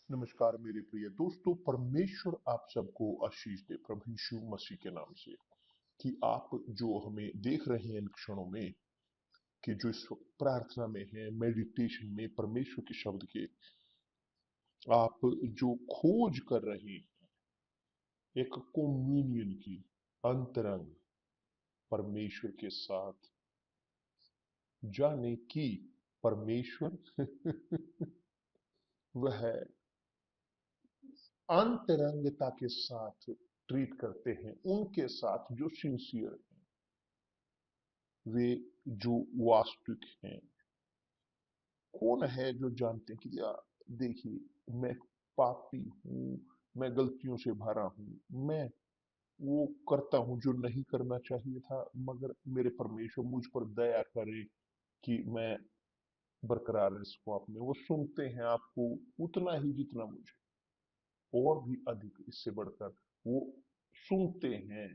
नमस्कार मेरे प्रिय दोस्तों। परमेश्वर आप सबको आशीष दे प्रभु यीशु मसीह के नाम से कि आप जो हमें देख रहे हैं इन क्षणों में, कि जो इस वक्त प्रार्थना में है, मेडिटेशन में परमेश्वर के शब्द के आप जो खोज कर रहे हैं, एक कम्युनियन की, अंतरंग परमेश्वर के साथ, जाने कि परमेश्वर वह अंतरंगता के साथ ट्रीट करते हैं उनके साथ जो सिंसियर हैं, वे जो वास्तविक हैं। कौन है जो जानते हैं कि यार देखिए, मैं पापी हूं, मैं गलतियों से भरा हूं, मैं वो करता हूं जो नहीं करना चाहिए था, मगर मेरे परमेश्वर मुझ पर दया करे कि मैं बरकरार रह सकूं आप में। वो सुनते हैं आपको उतना ही जितना मुझे, और भी अधिक इससे बढ़कर वो सुनते हैं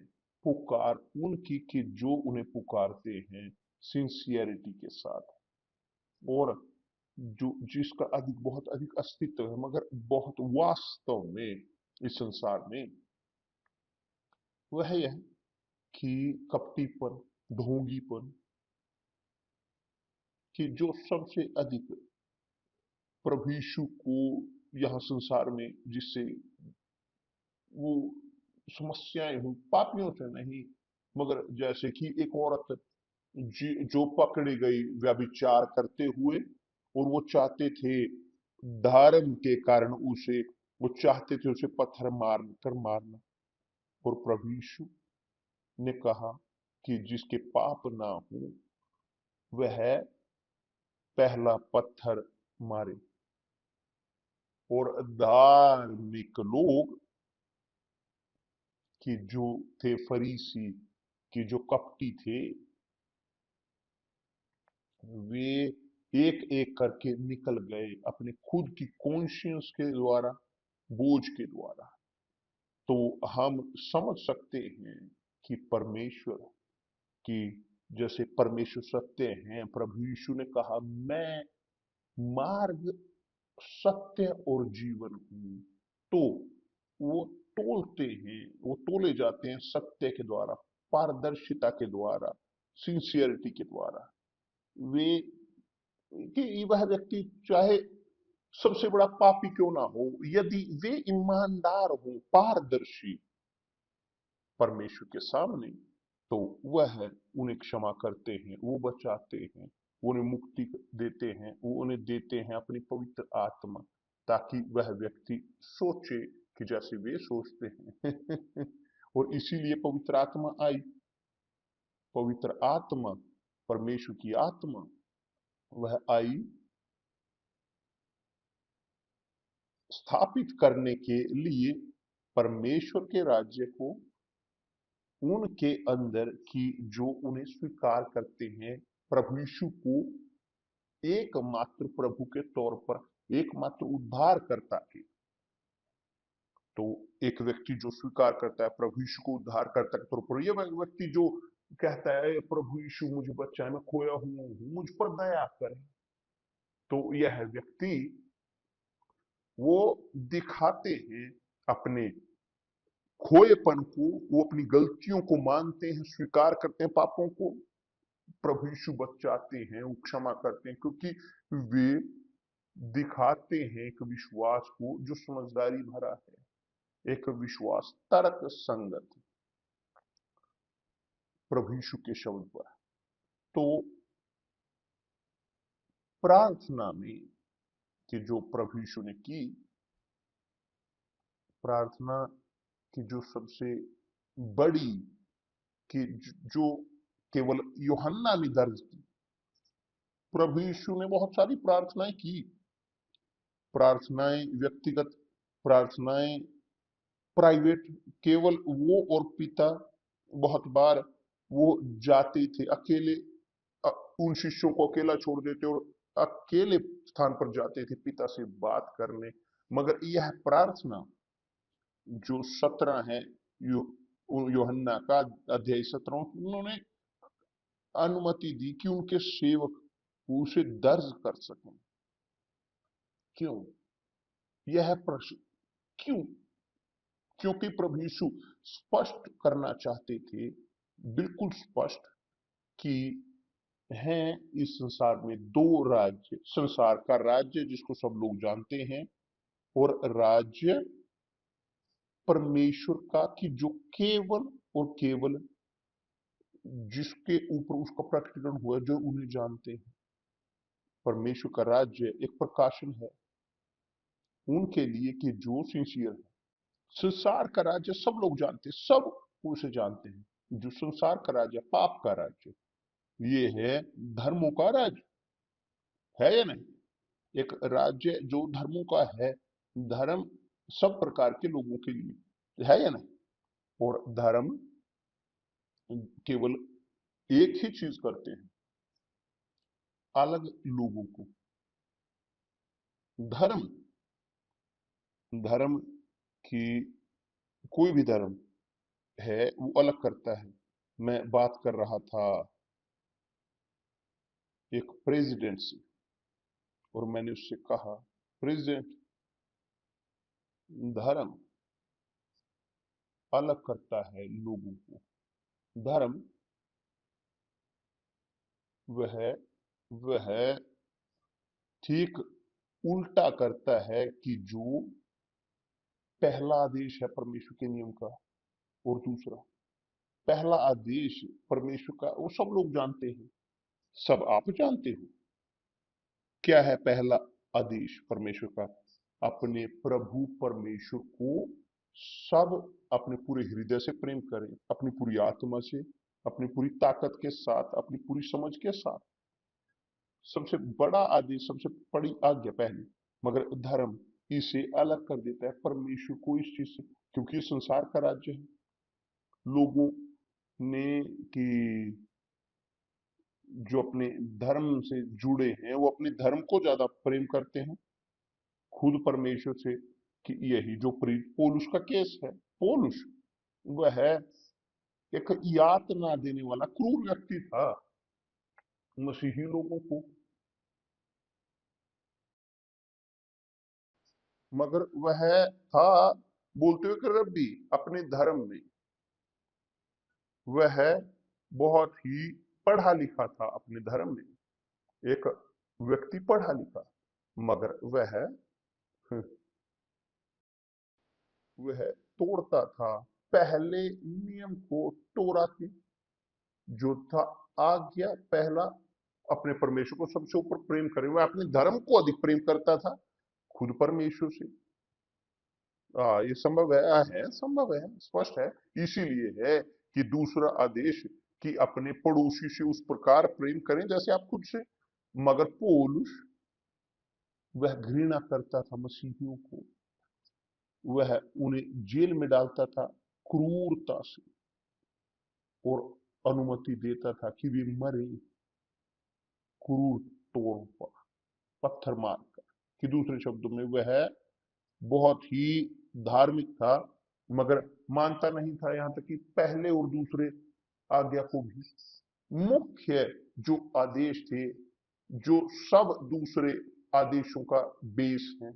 पुकार उनकी, कि जो उन्हें पुकारते हैं सिंसियरिटी के साथ, और जो जिसका अधिक बहुत अधिक अस्तित्व है, मगर बहुत वास्तव में इस संसार में वह यह कि कपटीपन, ढोंगीपन, कि जो सबसे अधिक प्रभु यीशु को यहाँ संसार में जिससे वो समस्याएं हुई, पापियों से नहीं, मगर जैसे कि एक औरत जो पकड़ी गई व्यभिचार करते हुए, और वो चाहते थे धर्म के कारण उसे, वो चाहते थे उसे पत्थर मार कर मारना, और प्रभु यीशु ने कहा कि जिसके पाप ना हो वह पहला पत्थर मारे। और धार्मिक लोग, कि जो थे फरीसी, कि जो कपटी थे, वे एक एक करके निकल गए अपने खुद की कॉन्शियंस के द्वारा, बोझ के द्वारा। तो हम समझ सकते हैं कि परमेश्वर की, जैसे परमेश्वर सत्य हैं, प्रभु यीशु ने कहा मैं मार्ग, सत्य और जीवन हूं। तो वो तोलते हैं, वो तोले जाते हैं सत्य के द्वारा, पारदर्शिता के द्वारा, सिंसियरिटी के द्वारा। वे, कि वह व्यक्ति चाहे सबसे बड़ा पापी क्यों ना हो, यदि वे ईमानदार हो, पारदर्शी परमेश्वर के सामने, तो वह उन्हें क्षमा करते हैं, वो बचाते हैं, वो उन्हें मुक्ति देते हैं, वो उन्हें देते हैं अपनी पवित्र आत्मा, ताकि वह व्यक्ति सोचे कि जैसे वे सोचते हैं। और इसीलिए पवित्र आत्मा आई। पवित्र आत्मा, परमेश्वर की आत्मा, वह आई स्थापित करने के लिए परमेश्वर के राज्य को उनके अंदर, की जो उन्हें स्वीकार करते हैं प्रभु यीशु को एकमात्र प्रभु के तौर पर, एकमात्र उद्धार करता के। तो एक व्यक्ति जो स्वीकार करता है प्रभु यीशु को उद्धार करता के तौर पर, यह व्यक्ति जो कहता है प्रभु यीशु मुझे बचाए, मैं खोया हुआ हूं, मुझ पर दया करें, तो यह व्यक्ति वो दिखाते हैं अपने खोएपन को, वो अपनी गलतियों को मानते हैं, स्वीकार करते हैं पापों को, प्रभु यीशु बचाते हैं, वो क्षमा करते हैं, क्योंकि वे दिखाते हैं एक विश्वास को जो समझदारी भरा है, एक विश्वास तर्क संगत प्रभु यीशु के शब्द पर। तो प्रार्थना में, कि जो प्रभु यीशु ने की, प्रार्थना की जो सबसे बड़ी, कि जो केवल यूहन्ना में दर्ज की, प्रभु यीशु ने बहुत सारी प्रार्थनाएं की, प्रार्थनाएं व्यक्तिगत, प्रार्थनाएं प्राइवेट, केवल वो और पिता। बहुत बार वो जाते थे अकेले, उन शिष्यों को अकेला छोड़ देते और अकेले स्थान पर जाते थे पिता से बात करने। मगर यह प्रार्थना जो 17 है, यूहन्ना का अध्याय 17, उन्होंने अनुमति दी कि उनके सेवक उसे दर्ज कर सकें। क्यों? यह प्रश्न क्यों? क्योंकि प्रभु यीशु स्पष्ट करना चाहते थे, बिल्कुल स्पष्ट, कि हैं इस संसार में दो राज्य, संसार का राज्य जिसको सब लोग जानते हैं, और राज्य परमेश्वर का, कि जो केवल और केवल जिसके ऊपर उसका प्रकटीकरण हुआ जो उन्हें जानते हैं। परमेश्वर का राज्य एक प्रकाशन है उनके लिए कि जो सिंसियर है। संसार का राज्य सब लोग जानते हैं, सब उसे जानते हैं। जो संसार का राज्य, पाप का राज्य, ये है धर्मों का राज्य, है या नहीं? एक राज्य जो धर्मों का है, धर्म सब प्रकार के लोगों के लिए है या नहीं? और धर्म केवल एक ही चीज करते हैं, अलग लोगों को। धर्म धर्म की, कोई भी धर्म है वो अलग करता है। मैं बात कर रहा था एक प्रेसिडेंट से, और मैंने उससे कहा, प्रेसिडेंट, धर्म अलग करता है लोगों को। धर्म वह वह ठीक उल्टा करता है कि जो पहला आदेश है परमेश्वर के नियम का, और दूसरा, पहला आदेश परमेश्वर का वो सब लोग जानते हैं, सब आप जानते हो। क्या है पहला आदेश परमेश्वर का? अपने प्रभु परमेश्वर को सब अपने पूरे हृदय से प्रेम करें, अपनी पूरी आत्मा से, अपनी पूरी ताकत के साथ, अपनी पूरी समझ के साथ। सबसे बड़ा आदेश, सबसे बड़ी आज्ञा पहली। मगर धर्म इसे अलग कर देता है परमेश्वर को इस चीज से, क्योंकि संसार का राज्य है। लोगों ने कि जो अपने धर्म से जुड़े हैं वो अपने धर्म को ज्यादा प्रेम करते हैं खुद परमेश्वर से। कि यही जो पौलुस का केस है, पौलुस वह एक यातना देने वाला क्रूर व्यक्ति था मसीही लोगों को, मगर वह था बोलते हुए कि रब्बी अपने धर्म में वह बहुत ही पढ़ा लिखा था। अपने धर्म में एक व्यक्ति पढ़ा लिखा, मगर वह तोड़ता था पहले नियम को, तोरा के जो था आज्ञा पहला, अपने परमेश्वर को सबसे ऊपर प्रेम करें। वह अपने धर्म को अधिक प्रेम करता था खुद परमेश्वर से। ये संभव है, स्पष्ट है। इसीलिए है कि दूसरा आदेश कि अपने पड़ोसी से उस प्रकार प्रेम करें जैसे आप खुद से। मगर पौलुस वह घृणा करता था मसीहियों को, वह उन्हें जेल में डालता था क्रूरता से, और अनुमति देता था कि वे मरे क्रूर तौर पर, पत्थर मारकर। कि दूसरे शब्दों में वह बहुत ही धार्मिक था, मगर मानता नहीं था यहां तक कि पहले और दूसरे आज्ञा को भी। मुख्य जो आदेश थे, जो सब दूसरे आदेशों का बेस है,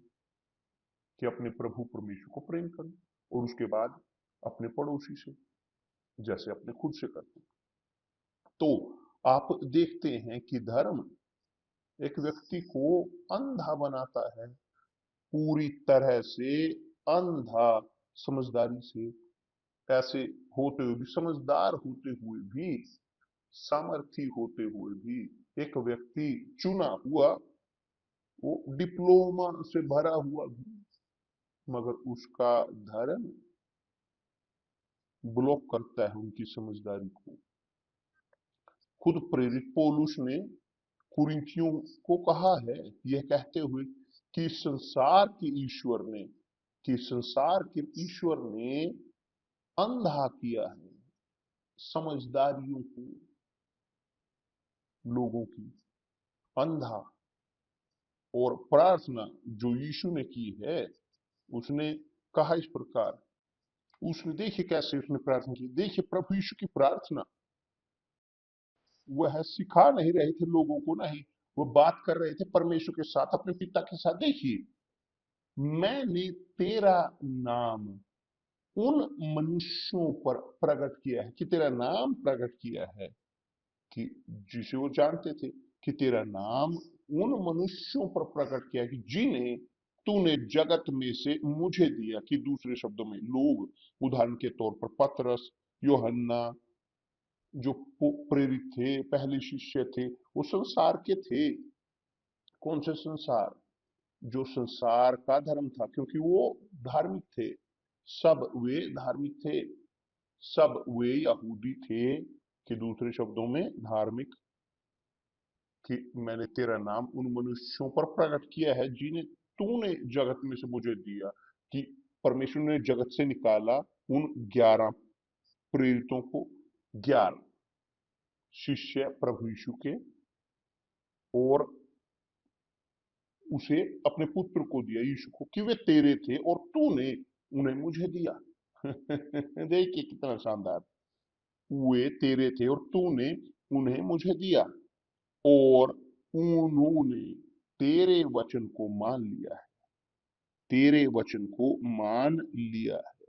कि अपने प्रभु परमेश्वर को प्रेम करें, और उसके बाद अपने पड़ोसी से जैसे अपने खुद से करते। तो आप देखते हैं कि धर्म एक व्यक्ति को अंधा बनाता है, पूरी तरह से अंधा, समझदारी से, ऐसे होते हुए भी, समझदार होते हुए भी, सामर्थी होते हुए भी, एक व्यक्ति चुना हुआ, वो डिप्लोमा से भरा हुआ भी, मगर उसका धर्म ब्लॉक करता है उनकी समझदारी को। खुद प्रेरित पौलुस ने कुरिन्थियों को कहा है, यह कहते हुए कि संसार के ईश्वर ने अंधा किया है समझदारियों को, लोगों की अंधा। और प्रार्थना जो यीशु ने की है, उसने कहा इस प्रकार, उसने देखिए कैसे उसने प्रार्थना की। देखिए प्रभु यीशु की प्रार्थना, वह सिखा नहीं रहे थे लोगों को, नहीं, वो बात कर रहे थे परमेश्वर के साथ, अपने पिता के साथ। देखिए मैंने तेरा नाम उन मनुष्यों पर प्रकट किया है, कि तेरा नाम प्रकट किया है, कि जिसे वो जानते थे, कि तेरा नाम उन मनुष्यों पर प्रकट किया है, कि जिन्हें तूने जगत में से मुझे दिया। कि दूसरे शब्दों में लोग, उदाहरण के तौर पर पतरस, यूहन्ना, जो प्रेरित थे, पहले शिष्य थे, वो संसार के थे। कौन से संसार? जो संसार का धर्म था, क्योंकि वो धार्मिक थे। सब वे धार्मिक थे, सब वे यहूदी थे, कि दूसरे शब्दों में धार्मिक। कि मैंने तेरा नाम उन मनुष्यों पर प्रकट किया है जिन्हें तूने जगत में से मुझे दिया। कि परमेश्वर ने जगत से निकाला उन 11 प्रेरितों को, 11 शिष्य प्रभु यीशु के, और उसे अपने पुत्र को दिया, यीशु को, कि वे तेरे थे और तूने उन्हें मुझे दिया। देखिए कितना शानदार। वे तेरे थे और तूने उन्हें मुझे दिया, और उन्होंने तेरे वचन को मान लिया है। तेरे वचन को मान लिया है।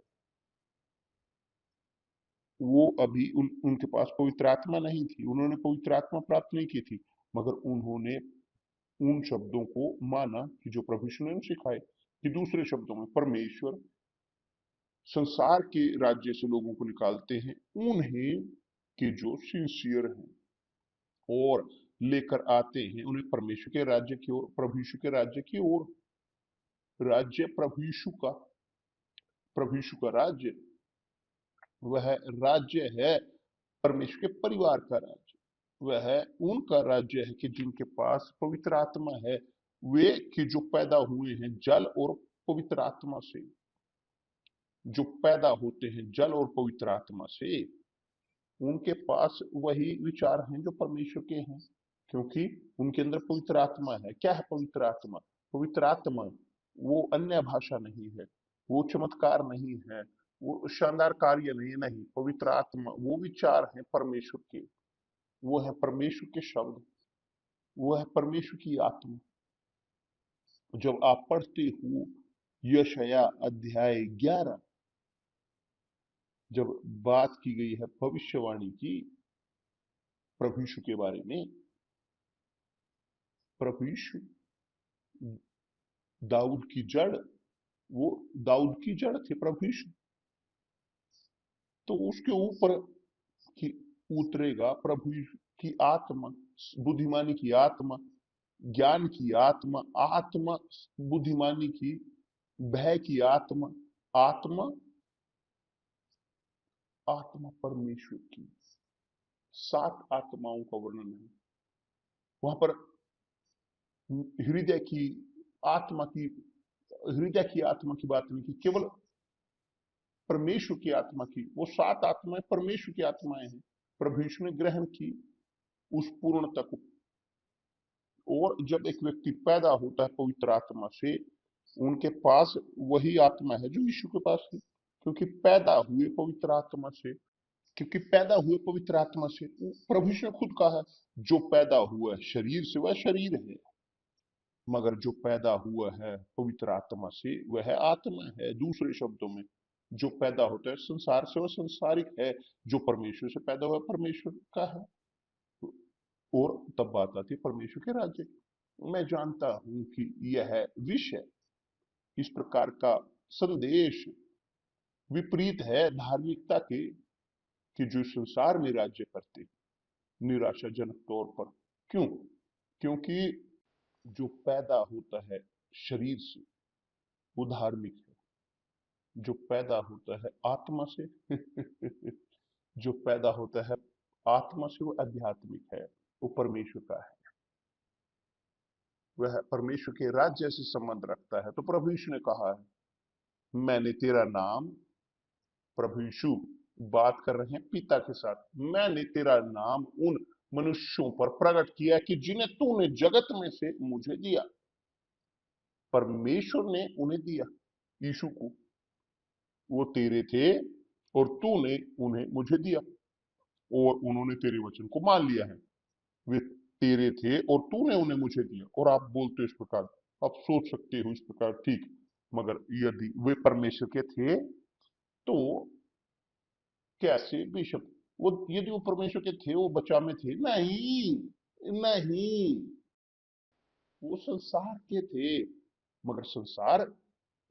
वो अभी उनके पास पवित्र आत्मा नहीं थी, उन्होंने पवित्र आत्मा प्राप्त नहीं की थी, मगर उन्होंने उन शब्दों को माना कि जो प्रभु यीशु ने सिखाए। कि दूसरे शब्दों में परमेश्वर संसार के राज्य से लोगों को निकालते हैं, उन्हें, कि जो सिंसियर हैं, और लेकर आते हैं उन्हें परमेश्वर के राज्य की ओर, प्रभु यीशु के राज्य की ओर। राज्य प्रभु यीशु का, प्रभु यीशु का राज्य, वह राज्य है परमेश्वर के परिवार का राज्य। वह उनका राज्य है कि जिनके पास पवित्र आत्मा है, वे कि जो पैदा हुए हैं जल और पवित्र आत्मा से। जो पैदा होते हैं जल और पवित्र आत्मा से, उनके पास वही विचार हैं जो परमेश्वर के हैं, क्योंकि उनके अंदर पवित्र आत्मा है। क्या है पवित्र आत्मा? पवित्र आत्मा वो अन्य भाषा नहीं है, वो चमत्कार नहीं है, वो शानदार कार्य नहीं, नहीं। पवित्र आत्मा वो विचार है परमेश्वर के, वो है परमेश्वर के शब्द, वो है परमेश्वर की आत्मा। जब आप पढ़ते हो यशाया अध्याय 11, जब बात की गई है भविष्यवाणी की प्रभु यीशु के बारे में, प्रभु यीशु दाऊद की जड़, वो दाऊद की जड़ थे प्रभु यीशु। तो उसके ऊपर की उतरेगा प्रभु यीशु की आत्मा, बुद्धिमानी की आत्मा, ज्ञान की आत्मा, आत्मा बुद्धिमानी की, भय की आत्मा, आत्मा, आत्मा परमेश्वर की। 7 आत्माओं का वर्णन है वहां पर। हृदय की आत्मा की, हृदय की आत्मा की बात नहीं की, केवल परमेश्वर की आत्मा की। वो 7 आत्माएं परमेश्वर की आत्माएं हैं, प्रभु यीशु ने ग्रहण की उस पूर्णता को। और जब एक व्यक्ति पैदा होता है पवित्र आत्मा से, उनके पास वही आत्मा है जो यीशु के पास थी, क्योंकि पैदा हुए पवित्र आत्मा से। क्योंकि पैदा हुए पवित्र आत्मा से, प्रभु यीशु ने खुद कहा है, जो पैदा हुआ है शरीर से वह शरीर है, मगर जो पैदा हुआ है पवित्र आत्मा से वह आत्मा है। दूसरे शब्दों में, जो पैदा होता है संसार से वह संसारिक है, जो परमेश्वर से पैदा हुआ परमेश्वर का है। और तब बात आती है परमेश्वर के राज्य की। मैं जानता हूं कि यह विषय, इस प्रकार का संदेश विपरीत है धार्मिकता के, कि जो संसार में राज्य करते, निराशाजनक तौर पर। क्यों? क्योंकि जो पैदा होता है शरीर से वो धार्मिक है, जो पैदा होता है आत्मा से जो पैदा होता है आत्मा से वो आध्यात्मिक है, वो परमेश्वर का है, वह परमेश्वर के राज्य से संबंध रखता है। तो प्रभु यीशु ने कहा है, मैंने तेरा नाम, प्रभु यीशु बात कर रहे हैं पिता के साथ, मैंने तेरा नाम उन मनुष्यों पर प्रकट किया कि जिन्हें तूने जगत में से मुझे दिया। परमेश्वर ने उन्हें दिया यीशु को, वो तेरे थे और तूने उन्हें मुझे दिया, और उन्होंने तेरे वचन को मान लिया है। वे तेरे थे और तूने उन्हें मुझे दिया। और आप बोलते हो इस प्रकार, आप सोच सकते हो इस प्रकार, ठीक, मगर यदि वे परमेश्वर के थे तो कैसे बेशक वो, यदि वो परमेश्वर के थे वो बचाव में थे? नहीं, नहीं, वो संसार के थे। मगर संसार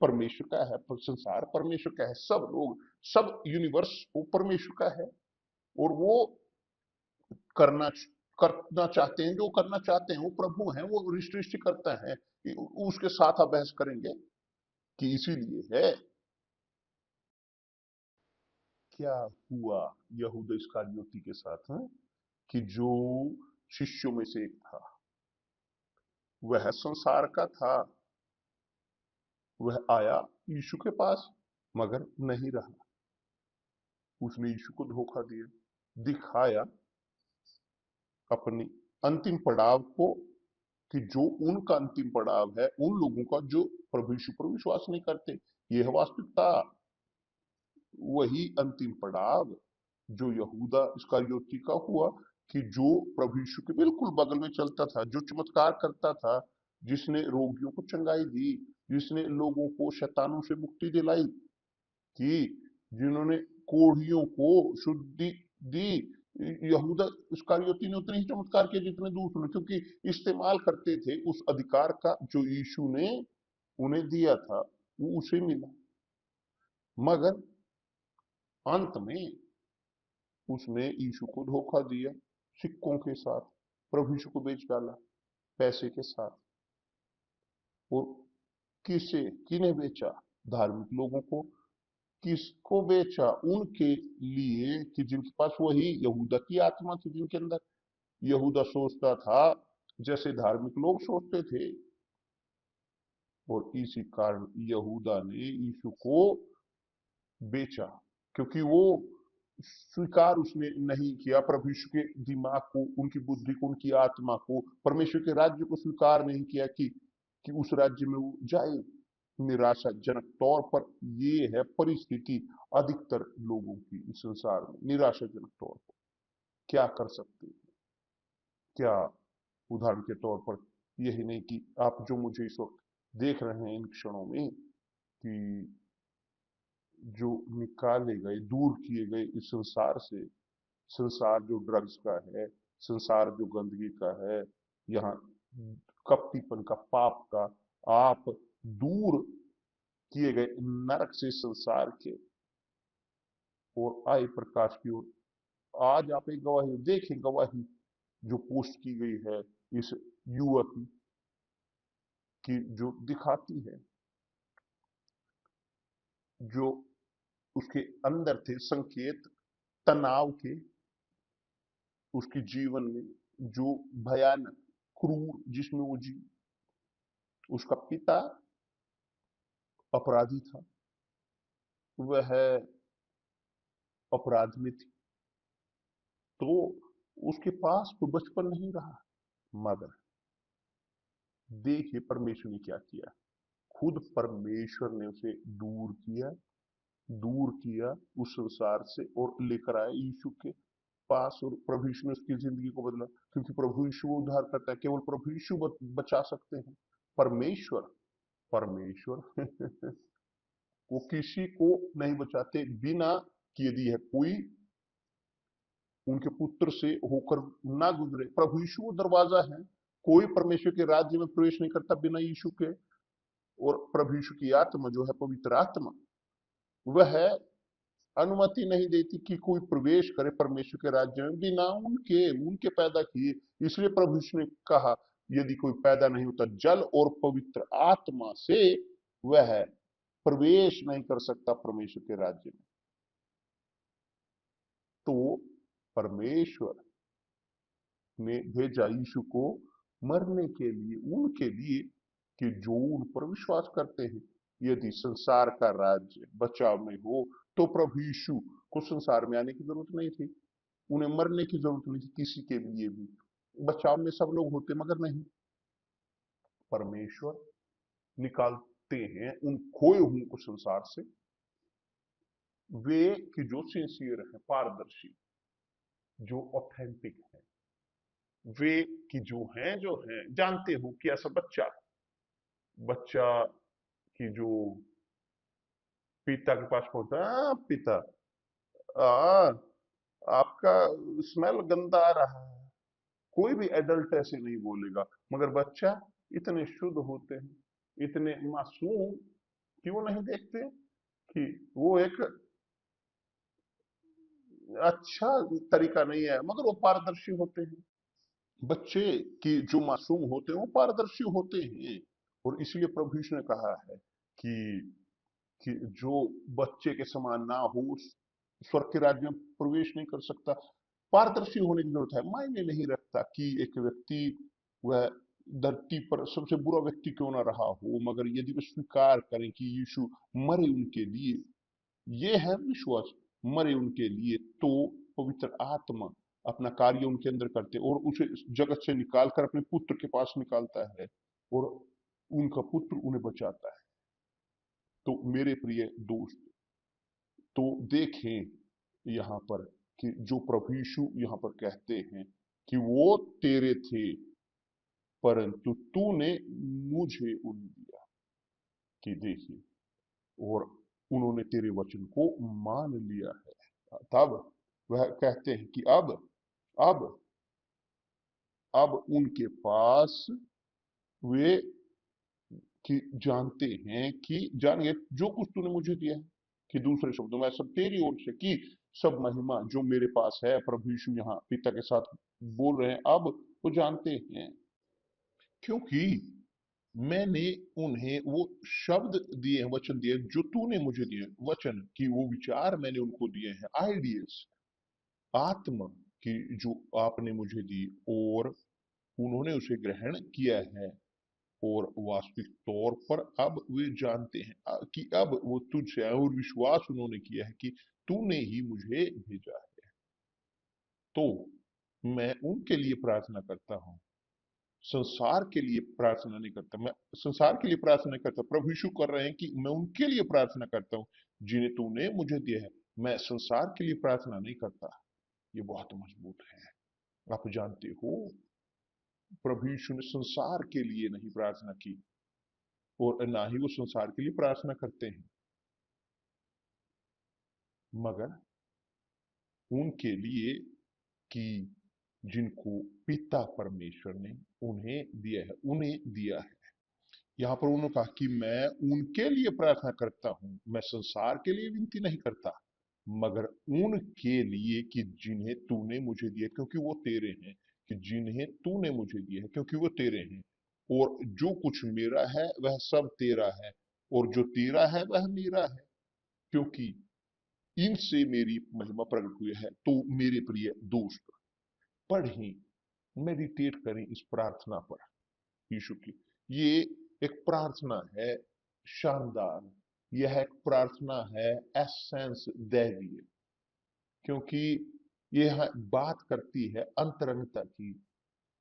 परमेश्वर का है, पर संसार परमेश्वर का है, सब लोग, सब यूनिवर्स वो परमेश्वर का है। और वो करना करना चाहते हैं जो करना चाहते हैं, वो प्रभु हैं, वो सृष्टि करता है। उसके साथ आप बहस करेंगे कि इसीलिए है। क्या हुआ यहूदा इस्करियोती के साथ है कि जो शिष्यों में से एक था, वह संसार का था, वह आया यीशु के पास मगर नहीं रहा। उसने यीशु को धोखा दिया, दिखाया अपनी अंतिम पड़ाव को, कि जो उनका अंतिम पड़ाव है उन लोगों का जो प्रभु यीशु पर विश्वास नहीं करते। यह है वास्तविकता। वही अंतिम पड़ाव जो यहूदा इस्करियोती का हुआ, कि जो प्रभु यीशु के बिल्कुल बगल में चलता था, जो चमत्कार करता था, जिसने रोगियों को चंगाई दी, जिसने लोगों को शैतानों से मुक्ति दिलाई, कि जिन्होंने कोढ़ियों को शुद्धि दी, यहूदा इस्करियोती ने उतने ही चमत्कार किए जितने दूसरों ने, क्योंकि इस्तेमाल करते थे उस अधिकार का जो यीशु ने उन्हें दिया था, वो उसे मिला। मगर अंत में उसने यीशु को धोखा दिया, सिक्कों के साथ प्रभु यीशु को बेच डाला, पैसे के साथ। और किसे किन्हें बेचा? धार्मिक लोगों को। किसको बेचा? उनके लिए कि जिनके पास वही यहूदा की आत्मा थी, जिनके अंदर यहूदा सोचता था जैसे धार्मिक लोग सोचते थे। और इसी कारण यहूदा ने यीशु को बेचा, क्योंकि वो स्वीकार उसने नहीं किया प्रभु यीशु के दिमाग को, उनकी बुद्धि को, उनकी आत्मा को, परमेश्वर के राज्य को स्वीकार नहीं किया कि उस राज्य में वो जाए। निराशाजनक तौर पर ये है परिस्थिति अधिकतर लोगों की इस संसार में, निराशाजनक तौर पर। क्या कर सकते हैं? क्या, उदाहरण के तौर पर यही नहीं कि आप जो मुझे इस वक्त देख रहे हैं इन क्षणों में, कि जो निकाले गए, दूर किए गए इस संसार से, संसार जो ड्रग्स का है, संसार जो गंदगी का है, यहाँ कपटीपन का, पाप का, आप दूर किए गए नरक से संसार के, और आए प्रकाश की ओर। आज आप एक गवाही देखें, गवाही जो पोस्ट की गई है इस युवक की, जो दिखाती है जो उसके अंदर थे संकेत तनाव के, उसके जीवन में जो भयानक क्रूर जिसमें वो जी। उसका पिता अपराधी था, वह अपराध में थी, तो उसके पास तो बचपन नहीं रहा। मगर देखिए परमेश्वर ने क्या किया, खुद परमेश्वर ने उसे दूर किया, दूर किया उस संसार से, और लेकर आया यीशु के पास। और प्रभु यीशु ने उसकी जिंदगी को बदला, क्योंकि प्रभु यीशु वो उद्धार करता है, केवल प्रभु यीशु बचा सकते हैं। परमेश्वर, परमेश्वर वो किसी को नहीं बचाते बिना कि यदि है कोई उनके पुत्र से होकर ना गुजरे। प्रभु यीशु वो दरवाजा है, कोई परमेश्वर के राज्य में प्रवेश नहीं करता बिना यीशु के। और प्रभु यीशु की आत्मा जो है, पवित्र आत्मा, वह अनुमति नहीं देती कि कोई प्रवेश करे परमेश्वर के राज्य में बिना उनके उनके पैदा किए। इसलिए प्रभु यीशु ने कहा, यदि कोई पैदा नहीं होता जल और पवित्र आत्मा से, वह प्रवेश नहीं कर सकता परमेश्वर के राज्य में। तो परमेश्वर ने भेजा यीशु को मरने के लिए, उनके लिए, कि जो उन पर विश्वास करते हैं। यदि संसार का राज्य बचाव में हो तो प्रभु यीशु को संसार में आने की जरूरत नहीं थी, उन्हें मरने की जरूरत नहीं थी किसी के लिए भी। बचाव में सब लोग होते, मगर नहीं, परमेश्वर निकालते हैं उन खोए हुए को संसार से, वे कि जो सिंसियर है, पारदर्शी, जो ऑथेंटिक है, वे कि जो हैं जानते हो कि ऐसा बच्चा बच्चा कि जो पिता के पास पहुंचता है, "हाँ, पिता, आ, आपका स्मेल गंदा आ रहा है।" कोई भी एडल्ट ऐसे नहीं बोलेगा, मगर बच्चा इतने शुद्ध होते हैं, इतने मासूम, क्यों नहीं देखते कि वो एक अच्छा तरीका नहीं है, मगर वो पारदर्शी होते हैं। बच्चे की जो मासूम होते हैं वो पारदर्शी होते हैं। और इसलिए प्रभु यीशु ने कहा है कि कि जो बच्चे के समान ना हो उस स्वर्ग के राज्य में प्रवेश नहीं कर सकता। पारदर्शी होने की जरूरत है। मायने नहीं रखता कि एक व्यक्ति वह धरती पर सबसे बुरा व्यक्ति क्यों ना रहा हो, मगर यदि वे स्वीकार करें कि यीशु मरे उनके लिए, ये है विश्वास, मरे उनके लिए, तो पवित्र आत्मा अपना कार्य उनके अंदर करते और उसे इस जगत से निकालकर अपने पुत्र के पास निकालता है और उनका पुत्र उन्हें बचाता है। तो मेरे प्रिय दोस्त, तो देखें यहाँ पर कि जो प्रभु यीशु यहाँ पर कहते हैं कि वो तेरे थे, परंतु तूने मुझे उन्हें दिया। कि देखिए, और उन्होंने तेरे वचन को मान लिया है। तब वह कहते हैं कि अब अब उनके पास वे कि जानते हैं कि जानिए जो कुछ तूने मुझे दिया है, कि दूसरे शब्दों में सब तेरी ओर से, कि सब महिमा जो मेरे पास है, प्रभु यीशु यहाँ पिता के साथ बोल रहे हैं, अब वो जानते हैं क्योंकि मैंने उन्हें वो शब्द दिए हैं, वचन दिए हैं, जो तूने मुझे दिए हैं। वचन की वो विचार मैंने उनको दिए हैं, आइडियल्स, आत्मा की जो आपने मुझे दी, और उन्होंने उसे ग्रहण किया है। और वास्तविक तौर पर अब वे जानते हैं कि अब वो तुझसे है, और विश्वास उन्होंने किया है कि तूने ही मुझे भेजा है। तो मैं उनके लिए प्रार्थना करता हूँ, संसार के लिए प्रार्थना नहीं करता। मैं संसार के लिए प्रार्थना नहीं करता, प्रभु यीशु कर रहे हैं कि मैं उनके लिए प्रार्थना करता हूँ जिन्हें तूने मुझे दिया है। मैं संसार के लिए प्रार्थना नहीं करता। ये बहुत मजबूत है। आप जानते हो, प्रभु यीशु ने संसार के लिए नहीं प्रार्थना की, और ना ही वो संसार के लिए प्रार्थना करते हैं, मगर उनके लिए कि जिनको पिता परमेश्वर ने उन्हें दिया है। यहाँ पर उन्होंने कहा कि मैं उनके लिए प्रार्थना करता हूं, मैं संसार के लिए विनती नहीं करता, मगर उनके लिए कि जिन्हें तूने मुझे दिया, क्योंकि वो तेरे हैं, कि जिन्हें तूने मुझे दिया है क्योंकि वो तेरे हैं, और जो कुछ मेरा है वह सब तेरा है, और जो तेरा है वह मेरा है, क्योंकि इनसे मेरी महिमा प्रकट हुई है। तो मेरे प्रिय दोस्त, पढ़ें, मेडिटेट करें इस प्रार्थना पर यीशु की। ये एक प्रार्थना है शानदार, यह एक प्रार्थना है एसेंस दैवीय, क्योंकि यह बात करती है अंतरंगता की,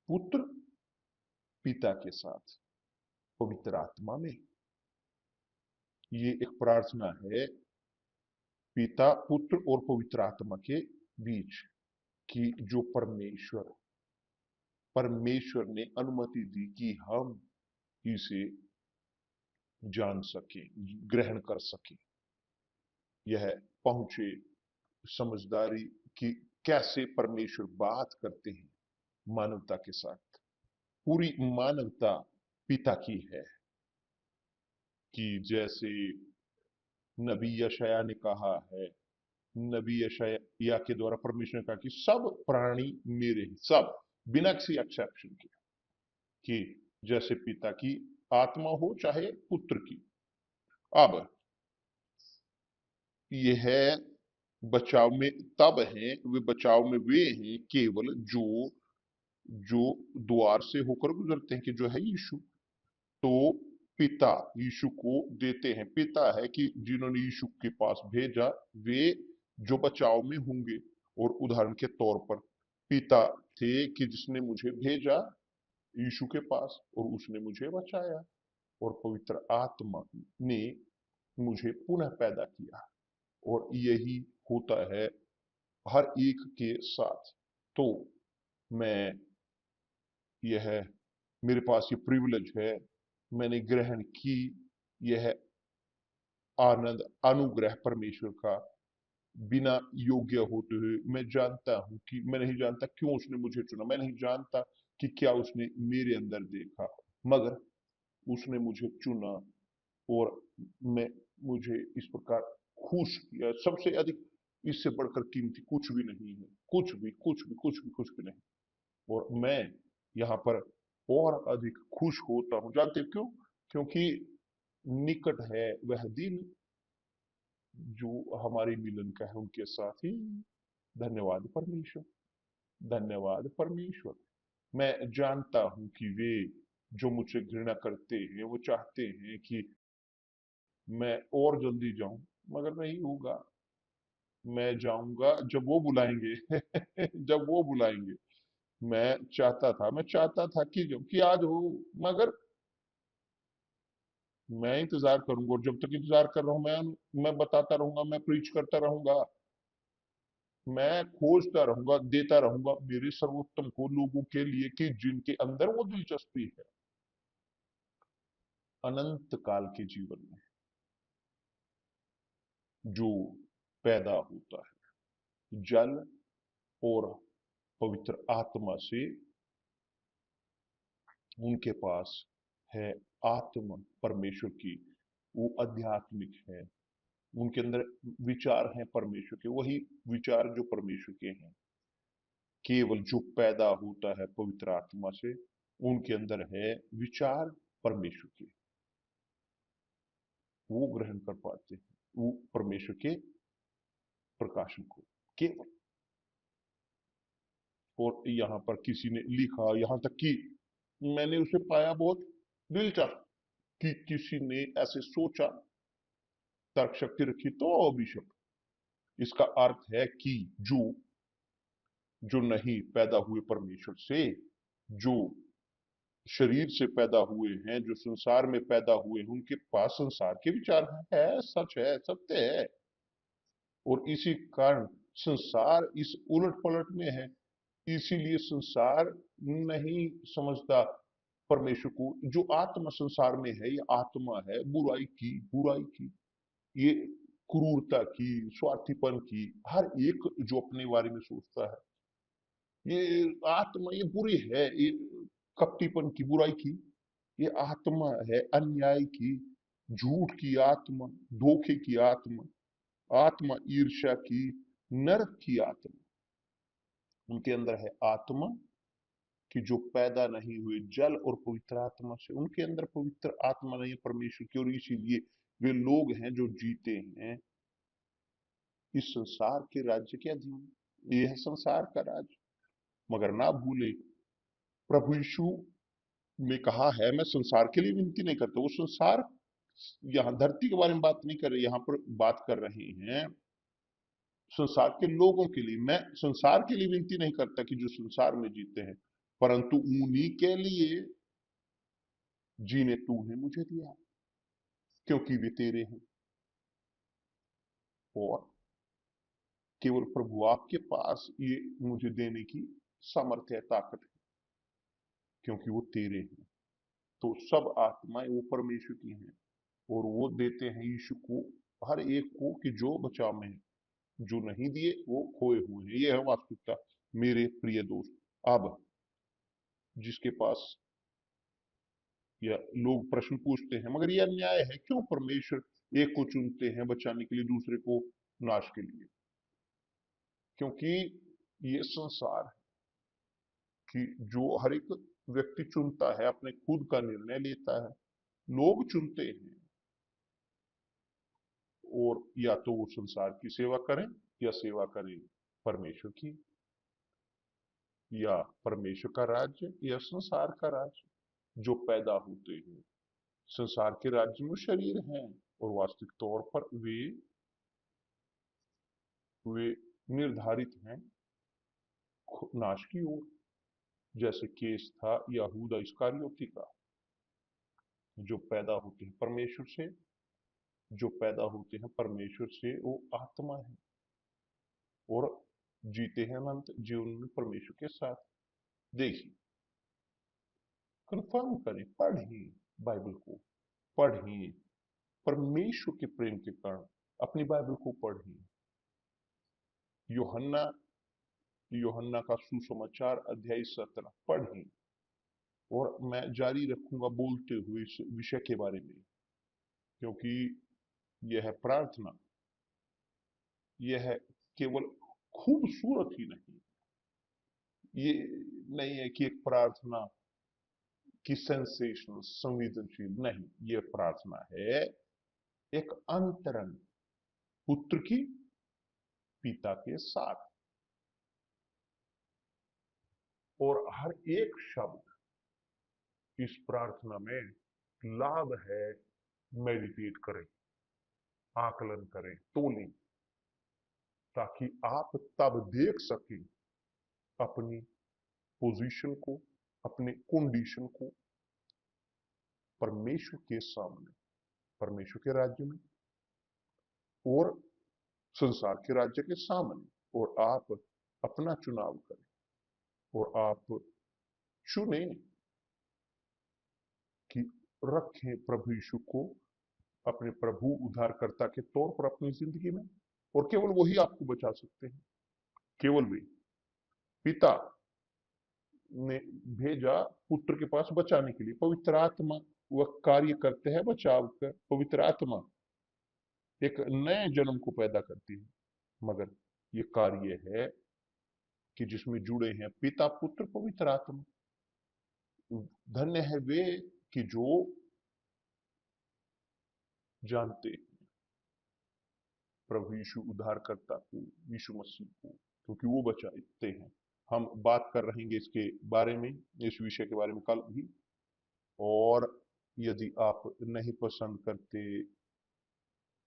पुत्र पिता के साथ पवित्र आत्मा में। ये एक प्रार्थना है पिता, पुत्र और पवित्र आत्मा के बीच, कि जो परमेश्वर ने अनुमति दी कि हम इसे जान सके, ग्रहण कर सके। यह पहुंचे समझदारी कि कैसे परमेश्वर बात करते हैं मानवता के साथ। पूरी मानवता पिता की है, कि जैसे नबी यशायाह ने कहा है, नबी यशायाह के द्वारा परमेश्वर ने कहा कि सब प्राणी मेरे हैं, सब, बिना किसी एक्सेप्शन के, कि जैसे पिता की आत्मा हो चाहे पुत्र की। अब यह बचाव में तब है, वे बचाव में वे हैं केवल जो जो द्वार से होकर गुजरते हैं, कि जो है यीशु। तो पिता यीशु को देते हैं, पिता है कि जिन्होंने यीशु के पास भेजा, वे जो बचाव में होंगे। और उदाहरण के तौर पर पिता थे कि जिसने मुझे भेजा यीशु के पास, और उसने मुझे बचाया, और पवित्र आत्मा ने मुझे पुनः पैदा किया, और यही होता है हर एक के साथ। तो मैं यह मेरे पास ये प्रिविलेज है, मैंने ग्रहण की यह आनंद, अनुग्रह परमेश्वर का, बिना योग्य होते हुए मैं जानता हूं कि मैं नहीं जानता क्यों उसने मुझे चुना, मैं नहीं जानता कि क्या उसने मेरे अंदर देखा, मगर उसने मुझे चुना और मैं मुझे इस प्रकार खुश किया। सबसे अधिक इससे बढ़कर कीमती कुछ भी नहीं है, कुछ भी कुछ भी कुछ भी कुछ भी नहीं। और मैं यहाँ पर और अधिक खुश होता हूं, जानते क्यों? क्योंकि निकट है वह दिन जो हमारी मिलन का है उनके साथ ही। धन्यवाद परमेश्वर, धन्यवाद परमेश्वर। मैं जानता हूं कि वे जो मुझसे घृणा करते हैं वो चाहते हैं कि मैं और जल्दी जाऊं, मगर नहीं होगा। मैं जाऊंगा जब वो बुलाएंगे जब वो बुलाएंगे। मैं चाहता था कि आज हो, मगर मैं इंतजार करूंगा, और जब तक इंतजार कर रहा हूं मैं बताता रहूंगा, मैं प्रीच करता रहूंगा, मैं खोजता रहूंगा, देता रहूंगा मेरे सर्वोत्तम को लोगों के लिए कि जिनके अंदर वो दिलचस्पी है अनंत काल के जीवन में, जो पैदा होता है जल और पवित्र आत्मा से। उनके पास है आत्मा परमेश्वर की, वो आध्यात्मिक है, उनके अंदर विचार हैं परमेश्वर के, वही विचार जो परमेश्वर के हैं। केवल जो पैदा होता है पवित्र आत्मा से, उनके अंदर है विचार परमेश्वर के, वो ग्रहण कर पाते हैं वो परमेश्वर के प्रकाशन को केवल। और यहाँ पर किसी ने लिखा, यहाँ तक कि मैंने उसे पाया बहुत दिलचस्प कि किसी ने ऐसे सोचा, तर्क शक्ति रखी तो बिशप, इसका अर्थ है कि जो जो नहीं पैदा हुए परमेश्वर से, जो शरीर से पैदा हुए हैं, जो संसार में पैदा हुए हैं, उनके पास संसार के विचार है, सच है, सत्य है। और इसी कारण संसार इस उलट पलट में है, इसीलिए संसार नहीं समझता परमेश्वर को। जो आत्मा संसार में है, ये आत्मा है बुराई की, ये क्रूरता की, स्वार्थीपन की, हर एक जो अपने बारे में सोचता है, ये आत्मा ये बुरी है, ये कपटीपन की, बुराई की, ये आत्मा है अन्याय की, झूठ की आत्मा, धोखे की आत्मा, आत्मा ईर्ष्या की, नरक की आत्मा। उनके अंदर है आत्मा कि जो पैदा नहीं हुए जल और पवित्र आत्मा से, उनके अंदर पवित्र आत्मा नहीं है परमेश्वर की, और इसीलिए वे लोग हैं जो जीते हैं इस संसार के राज्य के अधीन। यह है संसार का राज्य। मगर ना भूले, प्रभु यीशु ने कहा है, मैं संसार के लिए विनती नहीं करता, वो संसार, यहाँ धरती के बारे में बात नहीं कर रहे, यहाँ पर बात कर रहे हैं संसार के लोगों के लिए। मैं संसार के लिए विनती नहीं करता कि जो संसार में जीते हैं, परंतु उन्हीं के लिए जीने तूने मुझे दिया, क्योंकि वे तेरे हैं। और केवल प्रभु आपके पास ये मुझे देने की सामर्थ्य है, ताकत है, क्योंकि वो तेरे हैं। तो सब आत्माएं वो परमेश्वर की हैं, और वो देते हैं यीशु को हर एक को कि जो बचाव में है, जो नहीं दिए वो खोए हुए हैं। ये है वास्तविकता मेरे प्रिय दोस्त। अब जिसके पास, या लोग प्रश्न पूछते हैं, मगर ये अन्याय है, क्यों परमेश्वर एक को चुनते हैं बचाने के लिए, दूसरे को नाश के लिए? क्योंकि ये संसार है कि जो हर एक व्यक्ति चुनता है, अपने खुद का निर्णय लेता है। लोग चुनते हैं, और या तो वो संसार की सेवा करें या सेवा करें परमेश्वर की, या परमेश्वर का राज्य या संसार का राज्य। जो पैदा होते हैं संसार के राज्य में शरीर हैं, और वास्तविक तौर पर वे निर्धारित हैं नाश की ओर, जैसे केस था यहूदा इस्करियोती का। जो पैदा होते हैं परमेश्वर से, जो पैदा होते हैं परमेश्वर से, वो आत्मा है और जीते हैं अनंत जीवन में परमेश्वर के साथ। देखिए, कंफर्म करें, पढ़िए बाइबल को, पढ़िए, परमेश्वर के प्रेम के कारण अपनी बाइबल को पढ़ें। यूहन्ना यूहन्ना का सुसमाचार अध्याय 17 पढ़ें। और मैं जारी रखूंगा बोलते हुए इस विषय के बारे में, क्योंकि यह प्रार्थना, यह केवल खूबसूरत ही नहीं, ये नहीं है कि एक प्रार्थना की सेंसेशनल, संवेदनशील, नहीं, ये प्रार्थना है एक अंतरंग पुत्र की पिता के साथ। और हर एक शब्द इस प्रार्थना में लाभ है, मेडिटेट करें, आकलन करें, तोलें, ताकि आप तब देख सकें अपनी पोजीशन को, अपने कंडीशन को परमेश्वर के सामने, परमेश्वर के राज्य में और संसार के राज्य के सामने, और आप अपना चुनाव करें और आप चुने कि रखें प्रभु यीशु को अपने प्रभु उद्धारकर्ता के तौर पर अपनी जिंदगी में, और केवल वही आपको बचा सकते हैं, केवल वे। पिता ने भेजा पुत्र के पास बचाने के लिए, पवित्र आत्मा वह कार्य करते हैं बचाव कर। पवित्र आत्मा एक नए जन्म को पैदा करती है, मगर ये कार्य है कि जिसमें जुड़े हैं पिता, पुत्र, पवित्र आत्मा। धन्य है वे कि जो जानते हैं प्रभु यीशु उद्धारकर्ता को, यीशु मसीह को, क्योंकि वो बचाते हैं। हम बात कर रहेंगे इसके बारे में, इस विषय के बारे में कल भी। और यदि आप नहीं पसंद करते,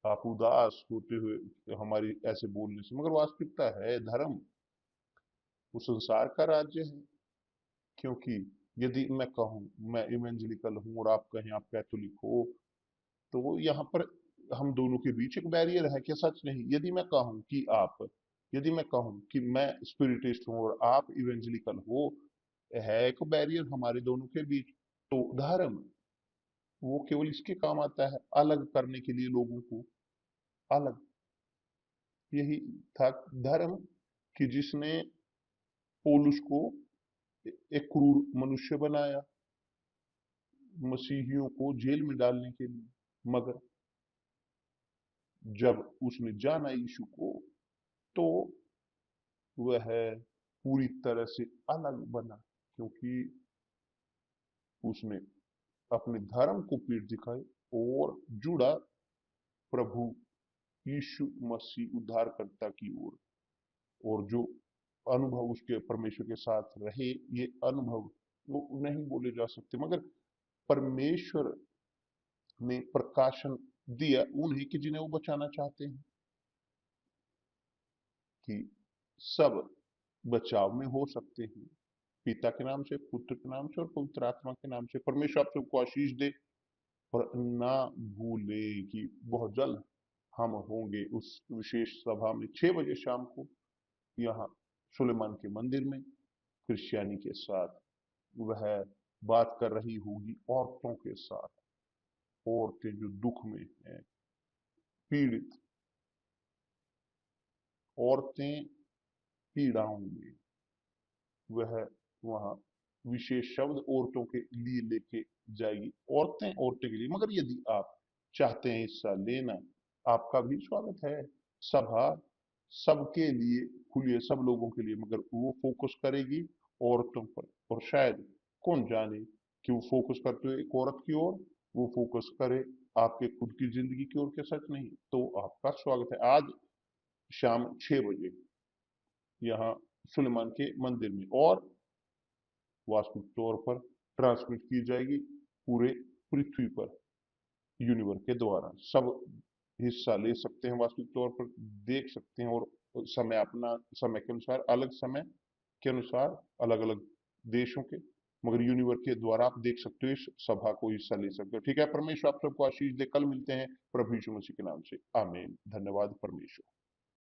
आप उदास होते हुए हमारी ऐसे बोलने से, मगर वास्तविकता है धर्म वो संसार का राज्य है। क्योंकि यदि मैं कहूं मैं इवेंजलिकल हूं और आप कहें आप कैथोलिक हो, तो यहाँ पर हम दोनों के बीच एक बैरियर है क्या? सच नहीं। यदि मैं कहूं कि मैं स्पिरिटिस्ट हूं और आप इवेंजलिकल हो, है एक बैरियर हमारे दोनों के बीच। तो धर्म वो केवल इसके काम आता है, अलग करने के लिए लोगों को अलग। यही था धर्म कि जिसने पौलुस को एक क्रूर मनुष्य बनाया, मसीहियों को जेल में डालने के लिए। मगर जब उसने जाना यीशु को, तो वह पूरी तरह से अलग बना, क्योंकि उसने अपने धर्म को पीठ दिखाई और जुड़ा प्रभु यीशु मसीह उद्धारकर्ता की ओर। और जो अनुभव उसके परमेश्वर के साथ रहे, ये अनुभव वो नहीं बोले जा सकते, मगर परमेश्वर ने प्रकाशन दिया उन्हें कि जिन्हें वो बचाना चाहते हैं, कि सब बचाव में हो सकते हैं, पिता के नाम से, पुत्र के नाम से और पवित्र आत्मा के नाम से। परमेश्वर आप सबको आशीष दे। और ना भूले कि बहुत जल्द हम होंगे उस विशेष सभा में 6 बजे शाम को, यहाँ सुलेमान के मंदिर में, क्रिश्चियानी के साथ। वह बात कर रही होगी औरतों के साथ, औरतें जो दुख में हैं, पीड़ित औरतें पीड़ाओं में। वह वहां विशेष शब्द औरतों के लिए लेके जाएगी, औरतें औरतें के लिए। मगर यदि आप चाहते हैं हिस्सा लेना, आपका भी स्वागत है। सभा सबके लिए खुली है, सब लोगों के लिए, मगर वो फोकस करेगी औरतों पर। और शायद कौन जाने कि वो फोकस करते हुए एक औरत की ओर, वो फोकस करे आपके खुद की जिंदगी की ओर के, सच नहीं। तो आपका स्वागत है आज शाम 6 बजे यहाँ सुलेमान के मंदिर में। और वास्तविक तौर पर ट्रांसमिट की जाएगी पूरे पृथ्वी पर, यूनिवर्स के द्वारा। सब हिस्सा ले सकते हैं, वास्तविक तौर पर देख सकते हैं। और समय अपना समय के अनुसार, अलग समय के अनुसार, अलग अलग देशों के, मगर यूनिवर्स के द्वारा आप देख सकते हो, इस सभा को हिस्सा ले सकते हो। ठीक है, परमेश्वर आप सबको आशीष दे। कल मिलते हैं प्रभु यीशु मसीह के नाम से, आमीन। धन्यवाद परमेश्वर।